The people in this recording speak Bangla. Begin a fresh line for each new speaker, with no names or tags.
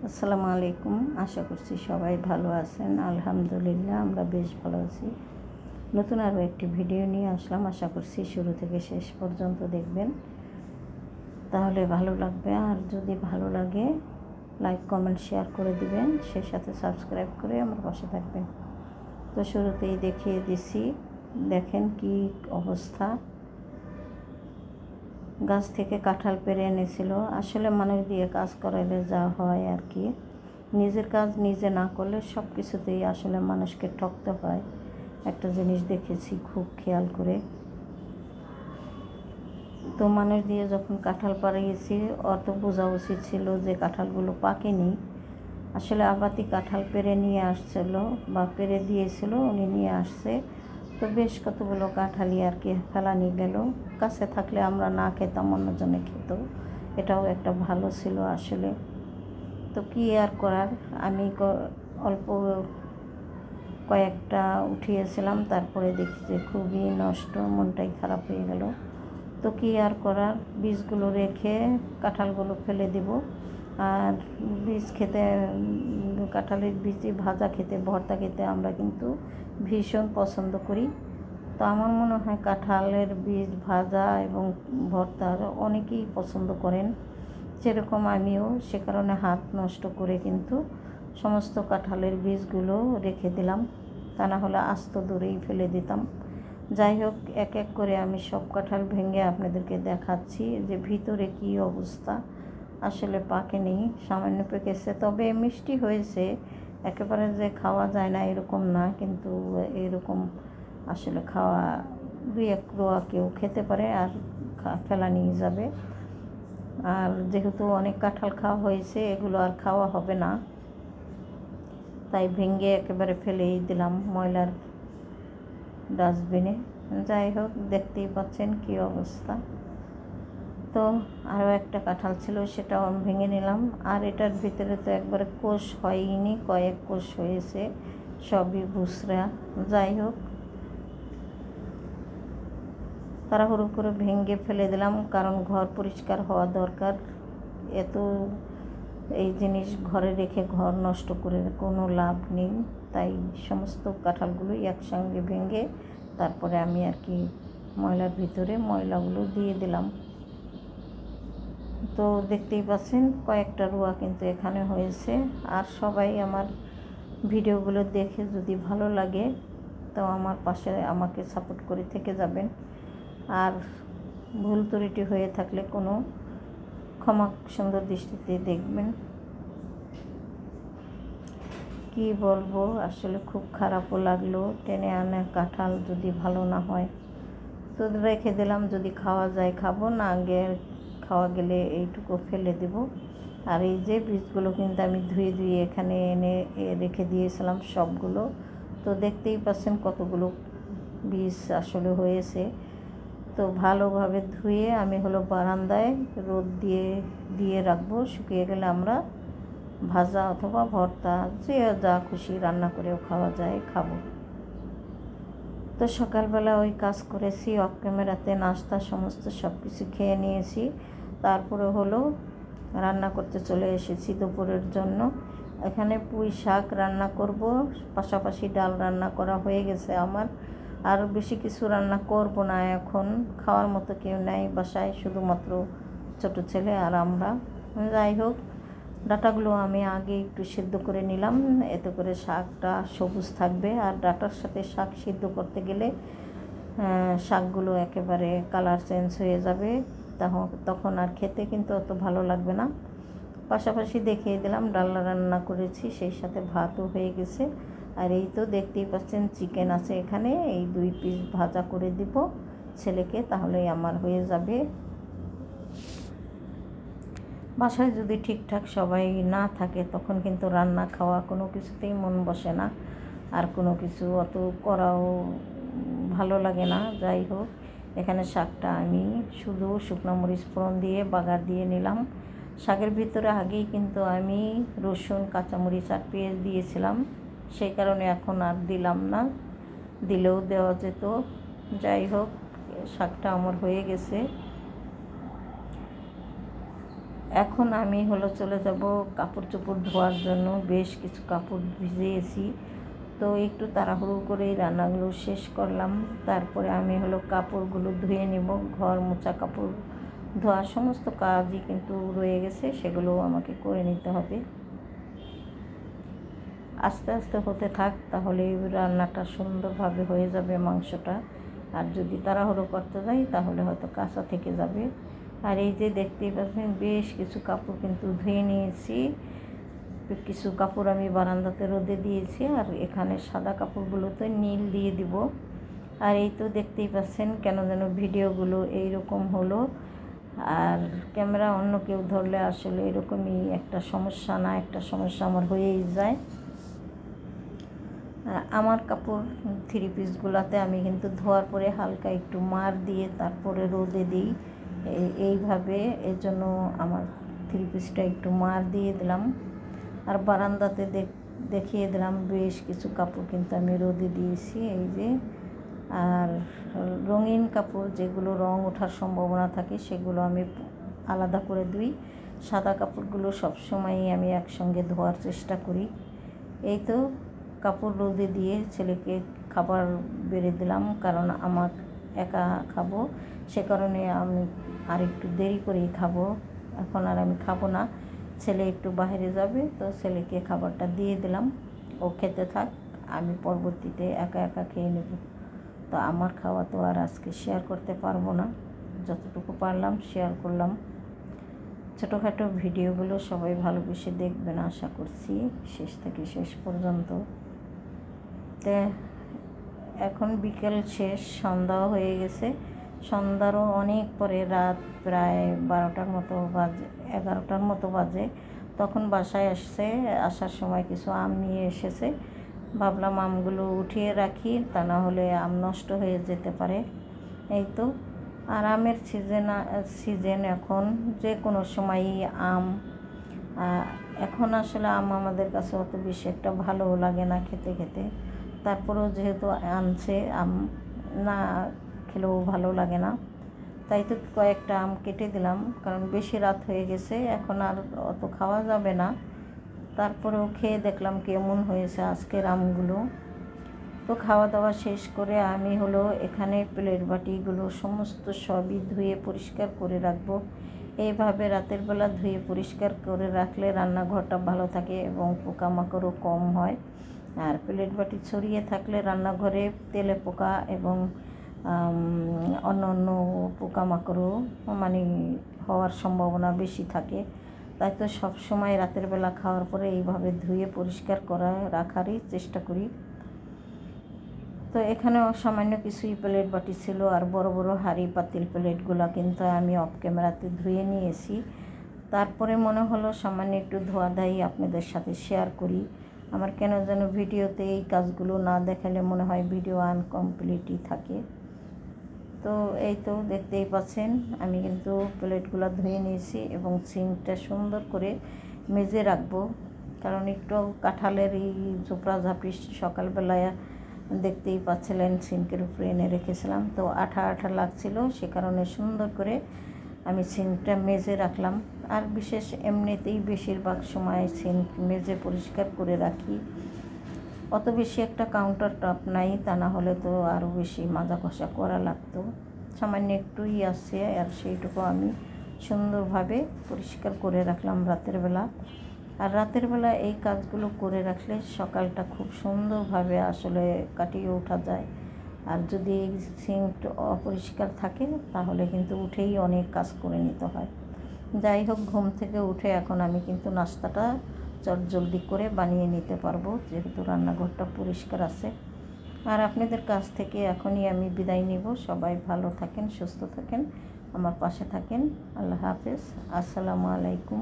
আসসালামু আলাইকুম। আশা করছি সবাই ভালো আছেন। আলহামদুলিল্লাহ আমরা বেশ ভালো আছি। নতুন আরও একটি ভিডিও নিয়ে আসলাম। আশা করছি শুরু থেকে শেষ পর্যন্ত দেখবেন, তাহলে ভালো লাগবে। আর যদি ভালো লাগে লাইক কমেন্ট শেয়ার করে দিবেন, সেই সাথে সাবস্ক্রাইব করে আমার পাশে থাকবেন। তো শুরুতেই দেখিয়ে দিছি, দেখেন কি অবস্থা। গাছ থেকে কাঁঠাল পেড়ে এনেছিল। আসলে মানুষ দিয়ে কাজ করাইলে যা হয় আর কি, নিজের কাজ নিজে না করলে সব কিছুতেই আসলে মানুষকে ঠকতে হয়। একটা জিনিস দেখেছি খুব খেয়াল করে। তো মানুষ দিয়ে যখন কাঁঠাল পাড়িয়েছি, অত বোঝা উচিত ছিল যে কাঁঠালগুলো পাকেনি। আসলে আবাতি কাঁঠাল পেড়ে নিয়ে আসছিল বা পেড়ে দিয়েছিল, উনি নিয়ে আসছে। তো বেশ কতগুলো কাঁঠালই আর কি ফেলানি গেল। কাছে থাকলে আমরা না খেতাম, অন্যজনে খেত, এটাও একটা ভালো ছিল আসলে। তো কী আর করার, আমি অল্প কয়েকটা উঠিয়েছিলাম, তারপরে দেখি যে খুবই নষ্ট, মনটাই খারাপ হয়ে গেল। তো কী আর করার, বীজগুলো রেখে কাঁঠালগুলো ফেলে দেব। আর বীজ খেতে, কাঁঠালের বীজই ভাজা খেতে, ভর্তা খেতে আমরা কিন্তু ভীষণ পছন্দ করি। তো আমার মনে হয় কাঁঠালের বীজ ভাজা এবং ভর্তা অনেকেই পছন্দ করেন, সেরকম আমিও। সে কারণে হাত নষ্ট করে কিন্তু সমস্ত কাঁঠালের বীজগুলো রেখে দিলাম, তা না হলে আস্ত দূরেই ফেলে দিতাম। যাই হোক, এক এক করে আমি সব কাঁঠাল ভেঙে আপনাদেরকে দেখাচ্ছি যে ভিতরে কী অবস্থা। আসলে পাকেনি, সামান্য পেকেছে, তবে মিষ্টি হয়েছে। একেবারে যে খাওয়া যায় না এরকম না, কিন্তু এরকম আসলে খাওয়া, দুই এক রোয়া কেউ খেতে পারে আর ফেলা নিয়ে যাবে। আর যেহেতু অনেক কাঁঠাল খাওয়া হয়েছে, এগুলো আর খাওয়া হবে না, তাই ভেঙে একেবারে ফেলেই দিলাম ময়লার ডাস্টবিনে। যাই হোক, দেখতেই পাচ্ছেন কী অবস্থা। তো আরও একটা কাঁঠাল ছিল, সেটাও আমি ভেঙে নিলাম। আর এটার ভিতরে তো একবারে কোষ হয়নি, কয়েক কোষ হয়েছে, সবই বুসরা। যাই হোক, তাড়াহুড়ো করে ভেঙে ফেলে দিলাম, কারণ ঘর পরিষ্কার হওয়া দরকার। এত এই জিনিস ঘরে রেখে ঘর নষ্ট করে কোনো লাভ নেই। তাই সমস্ত কাঁঠালগুলোই একসঙ্গে ভেঙে তারপরে আমি আর কি ময়লার ভিতরে ময়লাগুলো দিয়ে দিলাম। তো দেখতেই পাচ্ছেন কয়েকটা রোয়া কিন্তু এখানে হয়েছে। আর সবাই আমার ভিডিওগুলো দেখে যদি ভালো লাগে তো আমার পাশে আমাকে সাপোর্ট করে থেকে যাবেন। আর ভুল ত্রুটি হয়ে থাকলে কোনো ক্ষমা সুন্দর দৃষ্টিতে দেখবেন। কি বলবো, আসলে খুব খারাপও লাগলো। টেনে আনা কাঁঠাল যদি ভালো না হয় তো রেখে দিলাম, যদি খাওয়া যায় খাবো, না খাওয়া গেলে এইটুকু ফেলে দেব। আর এই যে বীজগুলো কিন্তু আমি ধুয়ে ধুয়ে এখানে এনে রেখে দিয়েছিলাম সবগুলো। তো দেখতেই পাচ্ছেন কতগুলো বীজ আসলে হয়েছে। তো ভালোভাবে ধুয়ে আমি বারান্দায় রোদ দিয়ে রাখবো, শুকিয়ে গেলে আমরা ভাজা অথবা ভর্তা যে যা খুশি রান্না করেও খাওয়া যায়, খাবো। তো সকালবেলা ওই কাজ করেছি, অফ ক্যামেরাতে নাস্তা সমস্ত সব কিছু খেয়ে নিয়েছি। তারপরে রান্না করতে চলে এসেছি দুপুরের জন্য। এখানে পুঁই শাক রান্না করব, পাশাপাশি ডাল রান্না করা হয়ে গেছে আমার। আর বেশি কিছু রান্না করব না এখন, খাওয়ার মতো কেউ নাই বাসায়, শুধুমাত্র ছোটো ছেলে আর আমরা। যাই হোক, ডাঁটাগুলো আমি আগে একটু সিদ্ধ করে নিলাম, এতে করে শাকটা সবুজ থাকবে। আর ডাঁটার সাথে শাক সিদ্ধ করতে গেলে শাকগুলো একেবারে কালার চেঞ্জ হয়ে যাবে, তখন আর খেতে কিন্তু অত ভালো লাগবে না। পাশাপাশি দেখিয়ে দিলাম ডাল রান্না করেছি, সেই সাথে ভাতও হয়ে গেছে। আর এই তো দেখতেই পাচ্ছেন চিকেন আছে এখানে, এই 2 পিস ভাজা করে দিব ছেলেকে, তাহলেই আমার হয়ে যাবে। বাসায় যদি ঠিকঠাক সবাই না থাকে তখন কিন্তু রান্না খাওয়া কোনো কিছুতেই মন বসে না, আর কোনো কিছু অত করাও ভালো লাগে না। যাই হোক, এখানে শাকটা আমি শুধু শুকনো মরিচ ফোড়ন দিয়ে বাগার দিয়ে নিলাম। শাকের ভিতরে আগেই কিন্তু আমি রসুন, কাঁচামরিচ আর পেঁয়াজ দিয়েছিলাম, সেই কারণে এখন আর দিলাম না, দিলেও দেওয়া যেত। যাই হোক, শাকটা আমার হয়ে গেছে। এখন আমি চলে যাব কাপড় চোপড় ধোয়ার জন্য। বেশ কিছু কাপড় ভিজিয়েছি, তো একটু তাড়াহুড়ো করেই রান্নাগুলো শেষ করলাম। তারপরে আমি কাপড়গুলো ধুয়ে নেব। ঘর মোছা, কাপড় ধোয়া সমস্ত কাজই কিন্তু রয়ে গেছে, সেগুলো আমাকে করে নিতে হবে। আস্তে আস্তে হতে থাক, তাহলে রান্নাটা সুন্দরভাবে হয়ে যাবে মাংসটা। আর যদি তাড়াহুড়ো করতে যাই তাহলে হয়তো কাঁচা থেকে যাবে। আর এই যে দেখতেই পাচ্ছেন বেশ কিছু কাপড় কিন্তু ধুয়ে নিয়েছি। কিছু কাপড় আমি বারান্দাতে রোদে দিয়েছি, আর এখানে সাদা কাপড়গুলোতে নীল দিয়ে দিব। আর এই তো দেখতেই পাচ্ছেন কেন যেন ভিডিওগুলো এইরকম হলো। আর ক্যামেরা অন্য কেউ ধরলে আসলে এরকমই একটা সমস্যা না একটা সমস্যা আমার হয়েই যায়। আমার কাপড় থ্রি পিসগুলোতে আমি কিন্তু ধোয়ার পরে হালকা একটু মার দিয়ে তারপরে রোদে দিই এইভাবে। এর জন্য আমার থ্রি পিসটা একটু মার দিয়ে দিলাম। আর বারান্দাতে দেখিয়ে দিলাম বেশ কিছু কাপড় কিন্তু আমি রোদে দিয়েছি, এই যে। আর রঙিন কাপড় যেগুলো রং ওঠার সম্ভাবনা থাকে সেগুলো আমি আলাদা করে ধুই। সাদা কাপড়গুলো সবসময়ই আমি একসঙ্গে ধোয়ার চেষ্টা করি। এই তো কাপড় রোদে দিয়ে ছেলেকে খাবার বেড়ে দিলাম, কারণ আমার একা খাবো, সে কারণে আমি আর একটু দেরি করেই খাবো। এখন আর আমি খাবো না, ছেলে একটু বাইরে যাবে, তো ছেলেকে খাবারটা দিয়ে দিলাম। ও খেতে থাক, আমি পরবর্তীতে একা একা খেয়ে নেব। তো আমার খাওয়া তো আর আজকে শেয়ার করতে পারবো না, যতটুকু পারলাম শেয়ার করলাম। ছোটোখাটো ভিডিওগুলো সবাই ভালোবেসে দেখবেন আশা করছি, শেষ থেকে শেষ পর্যন্ত। তো এখন বিকেল শেষ, সন্ধ্যাও হয়ে গেছে। সন্ধ্যারও অনেক পরে, রাত প্রায় 12টার মতো বাজে, 11টার মতো বাজে। তখন বাসায় আসার সময় কিছু আম নিয়ে এসেছে। ভাবলাম আমগুলো উঠিয়ে রাখি, তা না হলে আম নষ্ট হয়ে যেতে পারে। এই তো, আর আমের সিজন এখন যে কোনো সময়ই আম। এখন আসলে আম আমাদের কাছে অত বেশি একটা ভালোও লাগে না খেতে। তারপরেও যেহেতু আনছে, আম না খেলেও ভালো লাগে না, তাই তো কয়েকটা আম কেটে দিলাম, কারণ বেশি রাত হয়ে গেছে, এখন আর অত খাওয়া যাবে না। তারপরেও খেয়ে দেখলাম কেমন হয়েছে আজকের আমগুলো। তো খাওয়া দাওয়া শেষ করে আমি এখানে প্লেট বাটিগুলো সমস্ত সবই ধুয়ে পরিষ্কার করে রাখবো। এইভাবে রাতের বেলা ধুয়ে পরিষ্কার করে রাখলে রান্নাঘরটা ভালো থাকে এবং পোকামাকড়ও কম হয়। আর প্লেট বাটি ছড়িয়ে থাকলে রান্নাঘরে তেলে পোকা এবং অন্য পোকামাকড়ও হওয়ার সম্ভাবনা বেশি থাকে। তাই তো সবসময় রাতের বেলা খাওয়ার পরে এইভাবে ধুয়ে পরিষ্কার রাখারই চেষ্টা করি। তো এখানেও সামান্য কিছুই প্লেট বাটি ছিল, আর বড় বড় হাঁড়ি পাতিল প্লেটগুলো কিন্তু আমি অফ ক্যামেরাতে ধুয়ে নিয়েছি। তারপরে মনে হলো সামান্য একটু ধোয়া ধাই আপনাদের সাথে শেয়ার করি। আমার কেন যেন ভিডিওতে এই কাজগুলো না দেখালে মনে হয় ভিডিও আনকমপ্লিটই থাকে। তো এই তো দেখতেই পাচ্ছেন আমি কিন্তু প্লেটগুলো ধুয়ে নিয়েছি এবং সিঙ্কটা সুন্দর করে মেজে রাখবো, কারণ একটু কাঁঠালের এই ঝোপড়া ঝাঁপড়ি সকালবেলায় দেখতেই পাচ্ছিলেন সিঙ্কের উপরে এনে রেখেছিলাম, তো আঠা আঠা লাগছিল, সে কারণে সুন্দর করে আমি সিঙ্কটা মেজে রাখলাম। আর এমনিতেই বেশিরভাগ সময় সিঙ্ক মেজে পরিষ্কার করে রাখি। অত বেশি একটা কাউন্টার টপ নাই, তা না হলে তো আরও বেশি মাজা ঘষা করা লাগতো। সামান্য একটুই আসছে, আর সেইটুকু আমি সুন্দরভাবে পরিষ্কার করে রাখলাম রাতের বেলা। আর রাতের বেলা এই কাজগুলো করে রাখলে সকালটা খুব সুন্দরভাবে আসলে কাটিয়ে ওঠা যায়। আর যদি এই সিঙ্ক অপরিষ্কার থাকে তাহলে কিন্তু উঠেই অনেক কাজ করে নিতে হয়। যাই হোক, ঘুম থেকে উঠে এখন আমি কিন্তু নাস্তাটা চটজলদি করে বানিয়ে নিতে পারবো, যেহেতু রান্নাঘরটা পরিষ্কার আছে। আর আপনাদের কাছ থেকে এখনই আমি বিদায় নিব। সবাই ভালো থাকেন, সুস্থ থাকেন, আমার পাশে থাকেন। আল্লাহ হাফেজ, আসসালামু আলাইকুম।